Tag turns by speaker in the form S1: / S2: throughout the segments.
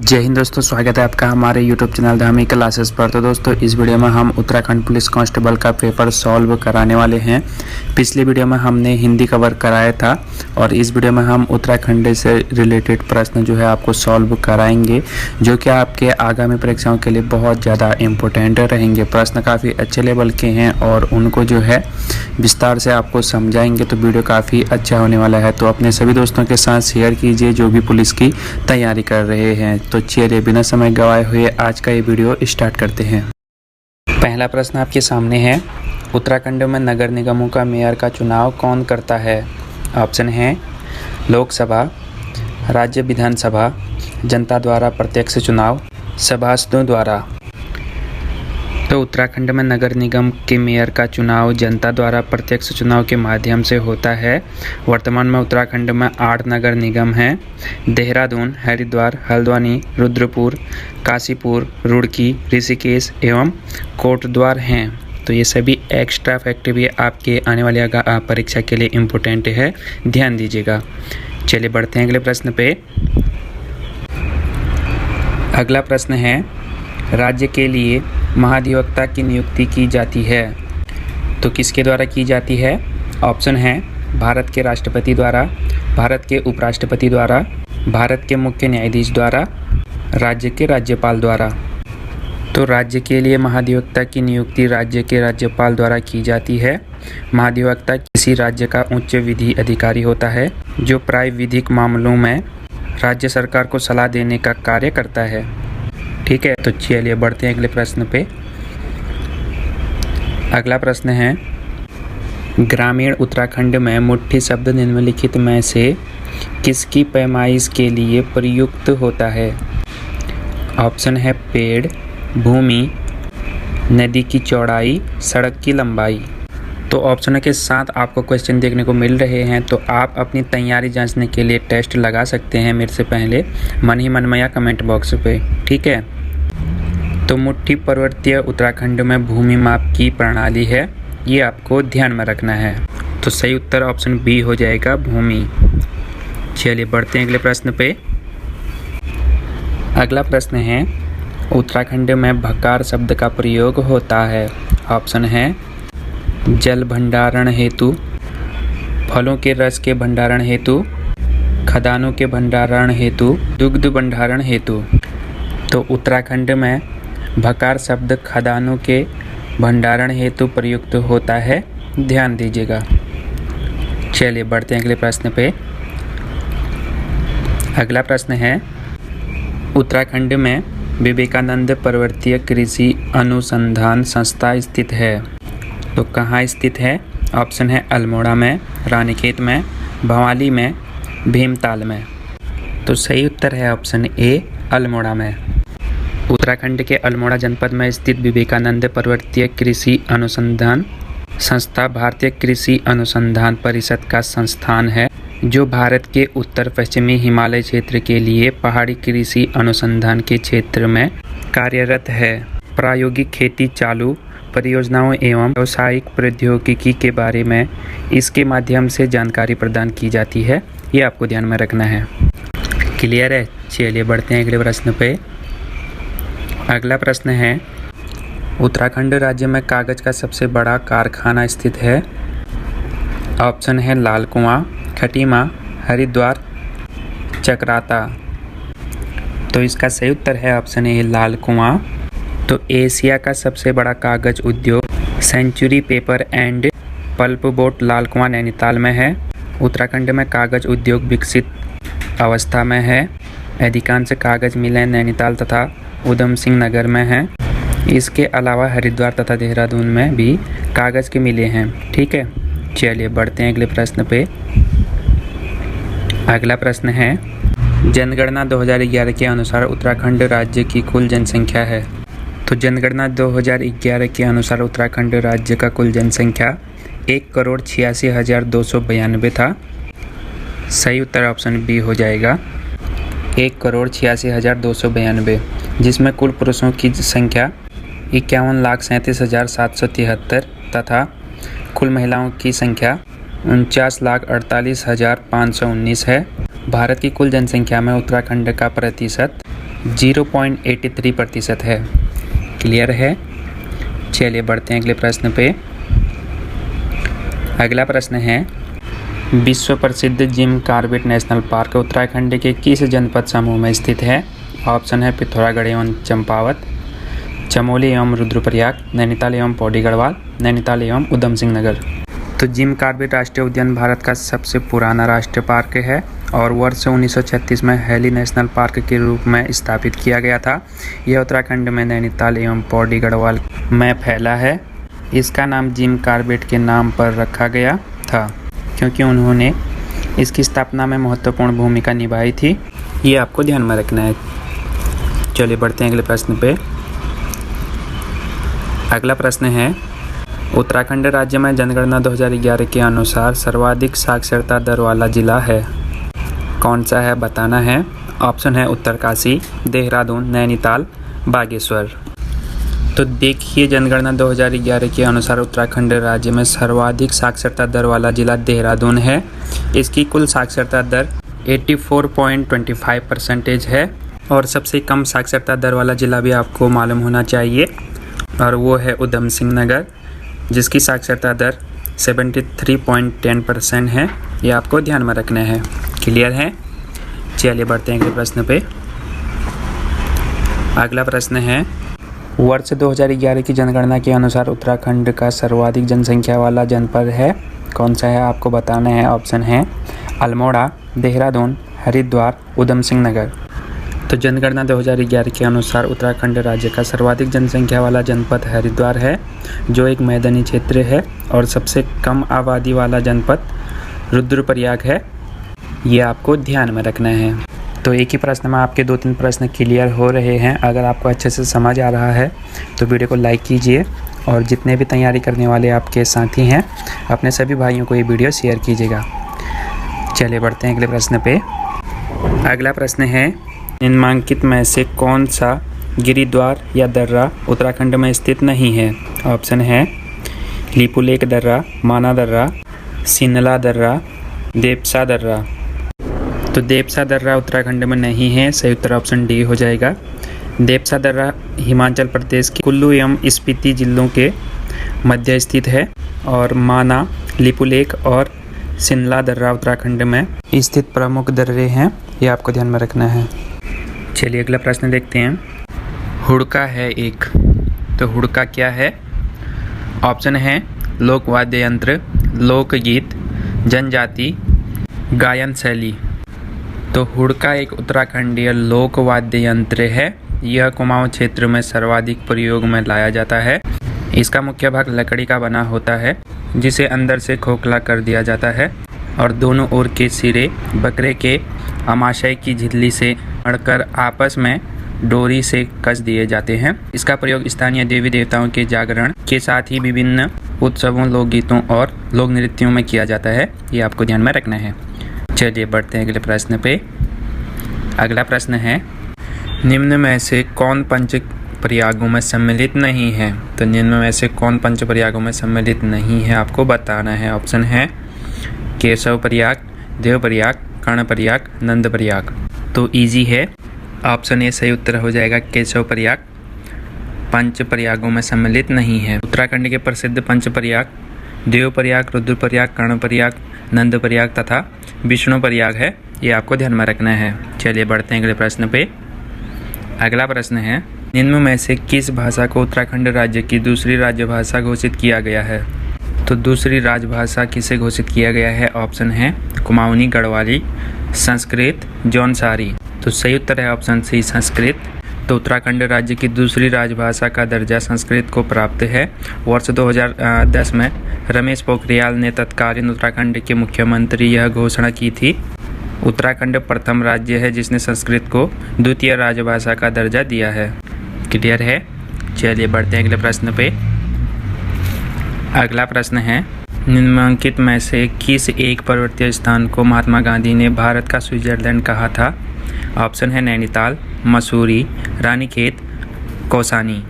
S1: जय हिंद दोस्तों, स्वागत है आपका हमारे YouTube चैनल धामी क्लासेस पर। तो दोस्तों, इस वीडियो में हम उत्तराखंड पुलिस कांस्टेबल का पेपर सॉल्व कराने वाले हैं। पिछली वीडियो में हमने हिंदी कवर कराया था और इस वीडियो में हम उत्तराखंड से रिलेटेड प्रश्न जो है आपको सॉल्व कराएंगे, जो कि आपके आगामी परीक्षाओं के लिए बहुत ज़्यादा इम्पोर्टेंट रहेंगे। प्रश्न काफ़ी अच्छे लेवल के हैं और उनको जो है विस्तार से आपको समझाएंगे, तो वीडियो काफ़ी अच्छा होने वाला है। तो अपने सभी दोस्तों के साथ शेयर कीजिए जो भी पुलिस की तैयारी कर रहे हैं। तो चलिए बिना समय गवाए हुए आज का ये वीडियो स्टार्ट करते हैं। पहला प्रश्न आपके सामने है, उत्तराखंड में नगर निगमों का मेयर का चुनाव कौन करता है? ऑप्शन है लोकसभा, राज्य विधानसभा, जनता द्वारा प्रत्यक्ष चुनाव, सभासदों द्वारा। तो उत्तराखंड में नगर निगम के मेयर का चुनाव जनता द्वारा प्रत्यक्ष चुनाव के माध्यम से होता है। वर्तमान में उत्तराखंड में 8 नगर निगम हैं। देहरादून, हरिद्वार, हल्द्वानी, रुद्रपुर, काशीपुर, रुड़की, ऋषिकेश एवं कोटद्वार हैं। तो ये सभी एक्स्ट्रा फैक्ट भी आपके आने वाली परीक्षा के लिए इम्पोर्टेंट है, ध्यान दीजिएगा। चलिए बढ़ते हैं अगले प्रश्न पे। अगला प्रश्न है, राज्य के लिए महाधिवक्ता की नियुक्ति की जाती है तो किसके द्वारा की जाती है? ऑप्शन है भारत के राष्ट्रपति द्वारा, भारत के उपराष्ट्रपति द्वारा, भारत के मुख्य न्यायाधीश द्वारा, राज्य के राज्यपाल द्वारा। तो राज्य के लिए महाधिवक्ता की नियुक्ति राज्य के राज्यपाल द्वारा की जाती है। महाधिवक्ता किसी राज्य का उच्च विधि अधिकारी होता है जो प्राय विधिक मामलों में राज्य सरकार को सलाह देने का कार्य करता है। ठीक है, तो चलिए बढ़ते हैं अगले प्रश्न पे। अगला प्रश्न है, ग्रामीण उत्तराखंड में मुट्ठी शब्द निम्नलिखित में से किसकी पैमाइश के लिए प्रयुक्त होता है? ऑप्शन है पेड़, भूमि, नदी की चौड़ाई, सड़क की लंबाई। तो ऑप्शनों के साथ आपको क्वेश्चन देखने को मिल रहे हैं, तो आप अपनी तैयारी जांचने के लिए टेस्ट लगा सकते हैं मेरे से पहले मन ही मन में या कमेंट बॉक्स पे। ठीक है, तो मुट्ठी पर्वतीय उत्तराखंड में भूमि माप की प्रणाली है, ये आपको ध्यान में रखना है। तो सही उत्तर ऑप्शन बी हो जाएगा, भूमि। चलिए बढ़ते हैं अगले प्रश्न पे। अगला प्रश्न है, उत्तराखंड में भकार शब्द का प्रयोग होता है। ऑप्शन है जल भंडारण हेतु, फलों के रस के भंडारण हेतु, खदानों के भंडारण हेतु, दुग्ध भंडारण हेतु। तो उत्तराखंड में भकार शब्द खदानों के भंडारण हेतु प्रयुक्त होता है, ध्यान दीजिएगा। चलिए बढ़ते हैं अगले प्रश्न पे। अगला प्रश्न है, उत्तराखंड में विवेकानंद पर्वतीय कृषि अनुसंधान संस्था स्थित है तो कहाँ स्थित है? ऑप्शन है अल्मोड़ा में, रानीखेत में, भवाली में, भीमताल में। तो सही उत्तर है ऑप्शन ए, अल्मोड़ा में। उत्तराखंड के अल्मोड़ा जनपद में स्थित विवेकानंद पर्वतीय कृषि अनुसंधान संस्था भारतीय कृषि अनुसंधान परिषद का संस्थान है, जो भारत के उत्तर पश्चिमी हिमालय क्षेत्र के लिए पहाड़ी कृषि अनुसंधान के क्षेत्र में कार्यरत है। प्रायोगिक खेती चालू परियोजनाओं एवं व्यावसायिक प्रौद्योगिकी के बारे में इसके माध्यम से जानकारी प्रदान की जाती है, ये आपको ध्यान में रखना है। क्लियर है? चलिए बढ़ते हैं अगले प्रश्न पे। अगला प्रश्न है, उत्तराखंड राज्य में कागज का सबसे बड़ा कारखाना स्थित है। ऑप्शन है लाल कुआं, खटीमा, हरिद्वार, चक्राता। तो इसका सही उत्तर है ऑप्शन ए, लाल कुआं। तो एशिया का सबसे बड़ा कागज उद्योग Century Paper and Pulp Board Lal Kuan Nainital में है। उत्तराखंड में कागज उद्योग विकसित अवस्था में है। अधिकांश कागज मिलें नैनीताल तथा उधम सिंह नगर में हैं। इसके अलावा हरिद्वार तथा देहरादून में भी कागज के मिले हैं। ठीक है, चलिए बढ़ते हैं अगले प्रश्न पे। अगला प्रश्न है, जनगणना 2011 के अनुसार उत्तराखंड राज्य की कुल जनसंख्या है। तो जनगणना 2011 के अनुसार उत्तराखंड राज्य का कुल जनसंख्या 1,86,292 था। सही उत्तर ऑप्शन बी हो जाएगा, 1,86,292, जिसमें कुल पुरुषों की संख्या 51,37,773 तथा कुल महिलाओं की संख्या 49,48,519 है। भारत की कुल जनसंख्या में उत्तराखंड का प्रतिशत 0.83% है। क्लियर है? चलिए बढ़ते हैं अगले प्रश्न पे। अगला प्रश्न है, विश्व प्रसिद्ध Jim Corbett national park Uttarakhand के किस जनपद समूह में स्थित है? ऑप्शन है पिथौरागढ़ एवं चंपावत, चमोली एवं रुद्रप्रयाग, नैनीताल एवं पौड़ी गढ़वाल, नैनीताल एवं उधम सिंह नगर। तो जिम कॉर्बेट राष्ट्रीय उद्यान भारत का सबसे पुराना राष्ट्रीय पार्क है और वर्ष 1936 में हैली नेशनल पार्क के रूप में स्थापित किया गया था। यह उत्तराखंड में नैनीताल एवं पौड़ी गढ़वाल में फैला है। इसका नाम जिम कॉर्बेट के नाम पर रखा गया था क्योंकि उन्होंने इसकी स्थापना में महत्वपूर्ण भूमिका निभाई थी। ये आपको ध्यान में रखना है। चलिए बढ़ते हैं अगले प्रश्न पे। अगला प्रश्न है, उत्तराखंड राज्य में जनगणना 2011 के अनुसार सर्वाधिक साक्षरता दर वाला जिला है। कौन सा है बताना है। ऑप्शन है उत्तरकाशी, देहरादून, नैनीताल, बागेश्वर। तो देखिए, जनगणना 2011 के अनुसार उत्तराखंड राज्य में सर्वाधिक साक्षरता दर वाला जिला देहरादून है। इसकी कुल साक्षरता दर 84.25% है और सबसे कम साक्षरता दर वाला जिला भी आपको मालूम होना चाहिए और वो है उधम सिंह नगर, जिसकी साक्षरता दर 73.10% है। ये आपको ध्यान में रखना है। क्लियर है? चलिए बढ़ते हैं अगले प्रश्न पे। अगला प्रश्न है, वर्ष 2011 की जनगणना के अनुसार उत्तराखंड का सर्वाधिक जनसंख्या वाला जनपद है। कौन सा है आपको बताना है। ऑप्शन है अल्मोड़ा, देहरादून, हरिद्वार, उधम सिंह नगर। तो जनगणना 2011 के अनुसार उत्तराखंड राज्य का सर्वाधिक जनसंख्या वाला जनपद हरिद्वार है, जो एक मैदानी क्षेत्र है, और सबसे कम आबादी वाला जनपद रुद्रप्रयाग है। ये आपको ध्यान में रखना है। तो एक ही प्रश्न में आपके 2-3 प्रश्न क्लियर हो रहे हैं। अगर आपको अच्छे से समझ आ रहा है तो वीडियो को लाइक कीजिए और जितने भी तैयारी करने वाले आपके साथी हैं अपने सभी भाइयों को ये वीडियो शेयर कीजिएगा। चलिए बढ़ते हैं अगले प्रश्न पे। अगला प्रश्न है, निम्नलिखित में से कौन सा गिरिद्वार या दर्रा उत्तराखंड में स्थित नहीं है। ऑप्शन है लिपुलेख दर्रा, माना दर्रा, सिनला दर्रा, देपसा दर्रा। तो देपसा दर्रा उत्तराखंड में नहीं है। सही उत्तर ऑप्शन डी हो जाएगा। देपसा दर्रा हिमाचल प्रदेश के कुल्लू एवं स्पीति जिलों के मध्य स्थित है और माना, लिपुलेख और सिनला दर्रा उत्तराखंड में स्थित प्रमुख दर्रे हैं। ये आपको ध्यान में रखना है। चलिए अगला प्रश्न देखते हैं। हुड़का है एक। तो हुड़का क्या है। ऑप्शन है लोक वाद्य यंत्र, लोकगीत, जनजाति, गायन शैली। तो हुड़का एक उत्तराखंडीय लोक वाद्य यंत्र है। यह कुमाऊं क्षेत्र में सर्वाधिक प्रयोग में लाया जाता है। इसका मुख्य भाग लकड़ी का बना होता है, जिसे अंदर से खोखला कर दिया जाता है और दोनों ओर के सिरे बकरे के आमाशय की झिल्ली से अड़कर आपस में डोरी से कस दिए जाते हैं। इसका प्रयोग स्थानीय देवी देवताओं के जागरण के साथ ही विभिन्न उत्सवों, लोकगीतों और लोक नृत्यों में किया जाता है। ये आपको ध्यान में रखना है। चलिए बढ़ते हैं अगले प्रश्न पे। अगला प्रश्न है, निम्न में से कौन पंच प्रयागों में सम्मिलित नहीं है। तो निम्न में से कौन पंच प्रयागों में सम्मिलित नहीं है आपको बताना है। ऑप्शन है केशव प्रयाग, देव प्रयाग, कर्ण प्रयाग, नंद प्रयाग। तो इजी है। ऑप्शन ए सही उत्तर हो जाएगा। केशव प्रयाग पंच प्रयागों में सम्मिलित नहीं है। उत्तराखंड के प्रसिद्ध पंच प्रयाग देव प्रयाग, रुद्र प्रयाग, कर्ण प्रयाग, नंद प्रयाग तथा विष्णु प्रयाग है। ये आपको ध्यान में रखना है। चलिए बढ़ते हैं अगले प्रश्न पे। अगला प्रश्न है, निम्न में से किस भाषा को उत्तराखंड राज्य की दूसरी राजभाषा घोषित किया गया है। तो दूसरी राजभाषा किसे घोषित किया गया है। ऑप्शन है कुमाऊनी, गढ़वाली, संस्कृत, जौनसारी। तो सही उत्तर है ऑप्शन सी, संस्कृत। तो उत्तराखंड राज्य की दूसरी राजभाषा का दर्जा संस्कृत को प्राप्त है। वर्ष 2010 में रमेश पोखरियाल ने तत्कालीन उत्तराखंड के मुख्यमंत्री यह घोषणा की थी। उत्तराखंड प्रथम राज्य है जिसने संस्कृत को द्वितीय राजभाषा का दर्जा दिया है। क्लियर है। चलिए बढ़ते हैं अगले प्रश्न पे। अगला प्रश्न है, निम्नलिखित में से किस एक पर्वतीय स्थान को महात्मा गांधी ने भारत का स्विट्जरलैंड कहा था। ऑप्शन है नैनीताल, मसूरी, रानीखेत, कौसानी।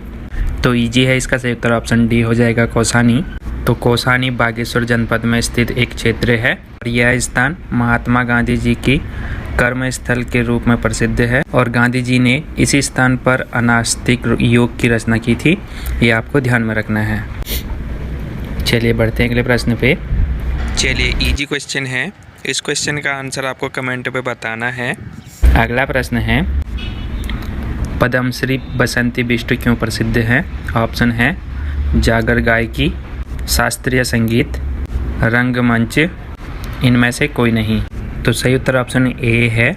S1: तो इजी है। इसका सही उत्तर ऑप्शन डी हो जाएगा, कौसानी। तो कौसानी बागेश्वर जनपद में स्थित एक क्षेत्र है और यह स्थान महात्मा गांधी जी की कर्म स्थल के रूप में प्रसिद्ध है और गांधी जी ने इसी स्थान पर अनास्तिक योग की रचना की थी। ये आपको ध्यान में रखना है। चलिए बढ़ते हैं अगले प्रश्न पे। चलिए इजी क्वेश्चन है, इस क्वेश्चन का आंसर आपको कमेंट पे बताना है। अगला प्रश्न है, पद्मश्री बसंती बिष्ट क्यों प्रसिद्ध है? ऑप्शन है जागर गायकी, शास्त्रीय संगीत, रंगमंच, इनमें से कोई नहीं। तो सही उत्तर ऑप्शन ए है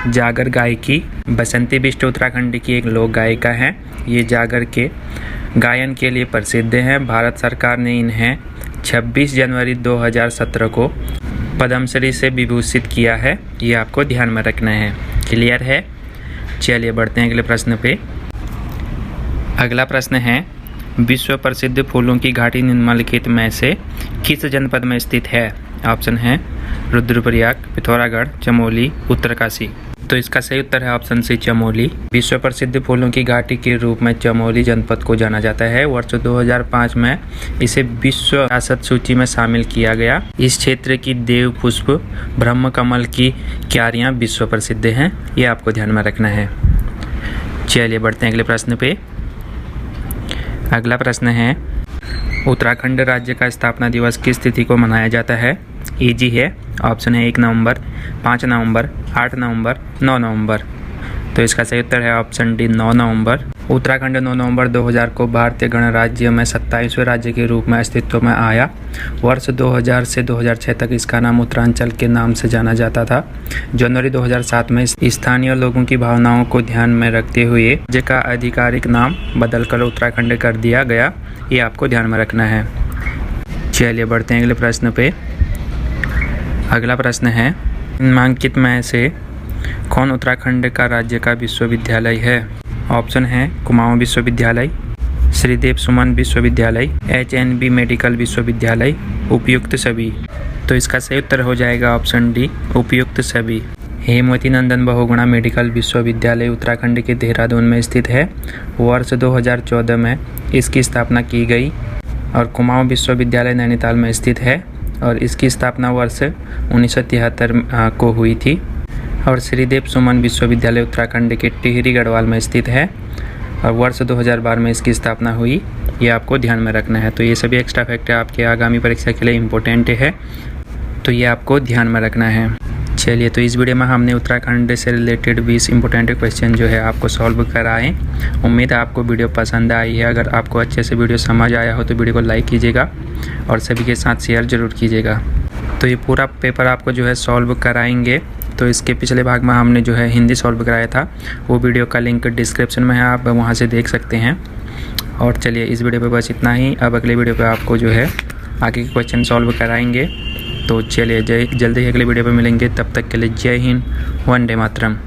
S1: जागर गायकी। बसंती बिष्ट उत्तराखंड की एक लोक गायिका है। ये जागर के गायन के लिए प्रसिद्ध हैं। भारत सरकार ने इन्हें 26 जनवरी 2017 को पद्मश्री से विभूषित किया है। ये आपको ध्यान में रखना है। क्लियर है? चलिए बढ़ते हैं अगले प्रश्न पे। अगला प्रश्न है, विश्व प्रसिद्ध फूलों की घाटी निम्नलिखित में से किस जनपद में स्थित है? ऑप्शन है रुद्रप्रयाग, पिथौरागढ़, चमोली, उत्तरकाशी। तो इसका सही उत्तर है ऑप्शन सी चमोली। विश्व प्रसिद्ध फूलों की घाटी के रूप में चमोली जनपद को जाना जाता है। वर्ष 2005 में इसे विश्व विरासत सूची में शामिल किया गया। इस क्षेत्र की देव पुष्प, ब्रह्म कमल की क्यारियां विश्व प्रसिद्ध हैं। ये आपको ध्यान में रखना है। चलिए बढ़ते हैं अगले प्रश्न पे। अगला प्रश्न है, उत्तराखंड राज्य का स्थापना दिवस किस तिथि को मनाया जाता है? इजी है। ऑप्शन है 1 नवंबर, 5 नवंबर, 8 नवंबर, 9 नवंबर। तो इसका सही उत्तर है ऑप्शन डी 9 नवंबर। उत्तराखंड 9 नवंबर 2000 को भारतीय गणराज्य में 27वें राज्य के रूप में अस्तित्व में आया। वर्ष 2000 से 2006 तक इसका नाम उत्तरांचल के नाम से जाना जाता था। जनवरी 2007 में स्थानीय लोगों की भावनाओं को ध्यान में रखते हुए राज्य का आधिकारिक नाम बदलकर उत्तराखंड कर दिया गया। ये आपको ध्यान में रखना है। चलिए बढ़ते हैं अगले प्रश्न पे। अगला प्रश्न है, निम्नलिखित में से कौन उत्तराखंड का राज्य का विश्वविद्यालय है? ऑप्शन है कुमाऊं विश्वविद्यालय, श्रीदेव सुमन विश्वविद्यालय, HNB मेडिकल विश्वविद्यालय, उपयुक्त सभी। तो इसका सही उत्तर हो जाएगा ऑप्शन डी उपयुक्त सभी। हेमवती नंदन बहुगुणा मेडिकल विश्वविद्यालय उत्तराखंड के देहरादून में स्थित है। वर्ष 2014 में इसकी स्थापना की गई और कुमाऊं विश्वविद्यालय नैनीताल में स्थित है और इसकी स्थापना वर्ष 1973 को हुई थी। और श्रीदेव सुमन विश्वविद्यालय उत्तराखंड के टिहरी गढ़वाल में स्थित है और वर्ष 2012 में इसकी स्थापना हुई। ये आपको ध्यान में रखना है। तो ये सभी एक्स्ट्रा फैक्ट आपके आगामी परीक्षा के लिए इम्पोर्टेंट है, तो ये आपको ध्यान में रखना है। चलिए, तो इस वीडियो में हमने उत्तराखंड से रिलेटेड 20 इंपॉर्टेंट क्वेश्चन जो है आपको सॉल्व कराए। उम्मीद है आपको वीडियो पसंद आई है। अगर आपको अच्छे से वीडियो समझ आया हो तो वीडियो को लाइक कीजिएगा और सभी के साथ शेयर ज़रूर कीजिएगा। तो ये पूरा पेपर आपको जो है सॉल्व कराएंगे। तो इसके पिछले भाग में हमने जो है हिंदी सॉल्व कराया था, वो वीडियो का लिंक डिस्क्रिप्शन में है, आप वहाँ से देख सकते हैं। और चलिए, इस वीडियो पे बस इतना ही। अब अगले वीडियो पे आपको जो है आगे के क्वेश्चन सॉल्व कराएंगे। तो चलिए, जल्दी ही अगले वीडियो पे मिलेंगे। तब तक के लिए जय हिंद, वंदे मातरम।